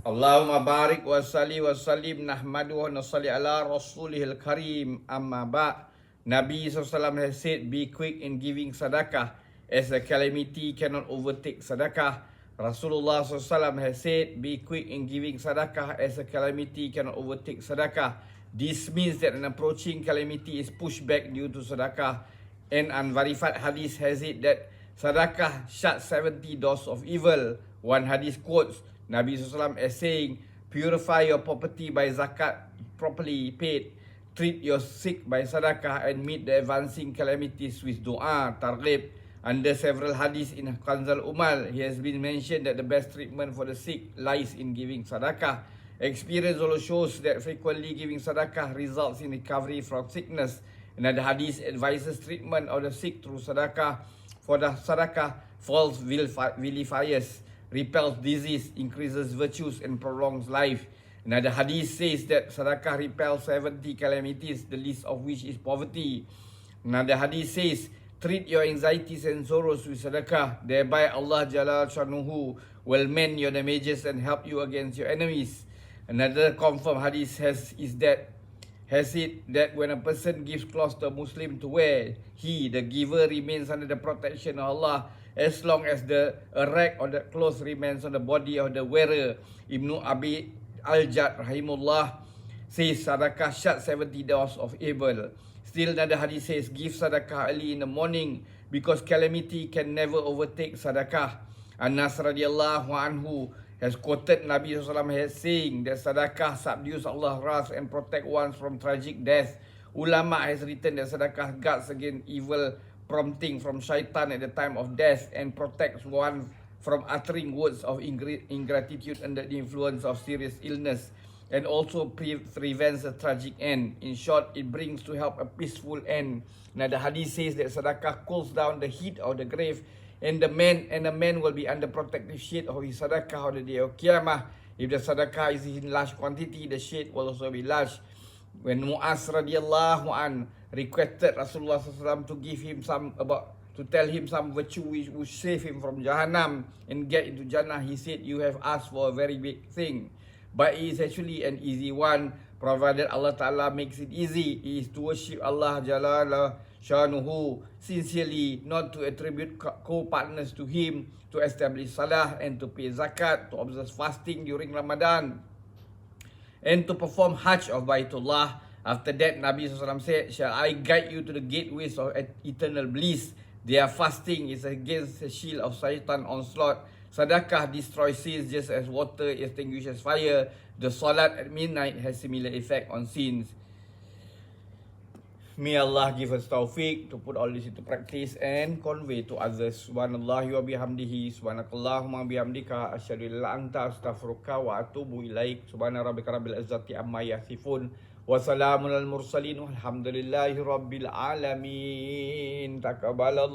Allahumma barik wa salli wa sallim nahmadu wa nasalli ala rasulihil karim amma ba'. Nabi SAW has said, be quick in giving sadaqah as a calamity cannot overtake sadaqah. Rasulullah SAW has said, be quick in giving sadaqah as a calamity cannot overtake sadaqah. This means that an approaching calamity is pushed back due to sadaqah. An unverified hadith has it that sadaqah shuts 70 doors of evil. One hadith quotes Nabi SAW as saying, purify your property by zakat properly paid, treat your sick by sadaqah, and meet the advancing calamities with dua, targhib. Under several hadiths in Kanzul Umal, he has been mentioned that the best treatment for the sick lies in giving sadaqah. Experience also shows that frequently giving sadaqah results in recovery from sickness. Another hadith advises treatment of the sick through sadaqah, for the sadaqah falls vilifiers, repels disease, increases virtues, and prolongs life. Another hadith says that sadaqah repels 70 calamities, the least of which is poverty. Another hadith says, treat your anxieties and sorrows with sadaqah, thereby Allah Jalla Shanuhu will mend your damages and help you against your enemies. Another confirmed hadith has it that when a person gives clothes to a Muslim to wear, he, the giver, remains under the protection of Allah as long as the rag or the clothes remains on the body of the wearer. Ibn Abi Al-Jad rahimullah says sadaqah shut 70 doors of evil. Still another hadith says, give sadaqah early in the morning because calamity can never overtake sadaqah. Anas radiallahu anhu has quoted Nabi SAW as saying that sadaqah subdues Allah's wrath and protect one from tragic death. Ulama has written that sadaqah guards against evil prompting from shaitan at the time of death and protects one from uttering words of ingratitude under the influence of serious illness, and also prevents a tragic end. In short, it brings to help a peaceful end. Now the hadith says that sadaqah cools down the heat of the grave, and the man will be under protective shade of his sadaqah on the day of Qiyamah. If the sadaqah is in large quantity, the shade will also be large. When Mu'az radiallahu an requested Rasulullah SAW to give him to tell him some virtue which would save him from Jahannam and get into Jannah, he said, you have asked for a very big thing, but it is actually an easy one, provided Allah Ta'ala makes it easy. It is to worship Allah Jalla Shanuhu sincerely, not to attribute co-partners to Him, to establish salah and to pay zakat, to observe fasting during Ramadan, and to perform Hajj of Baitullah. After that, Nabi SAW said, shall I guide you to the gateways of eternal bliss? Their fasting is against the shield of Shaitan onslaught. Sadaqah destroys sins just as water extinguishes fire. The salat at midnight has similar effect on sins. May Allah give us tawfiq to put all this into practice and convey to others. Subhanallahi wa bihamdihi, subhanakallahumma bihamdika, asyhadu an la anta astaghfiruka wa atubu ilaik. Subhana rabbika rabbil izzati amma yasifun, wa salamun al mursalin, walhamdulillahi rabbil alamin. Taqabbalallah.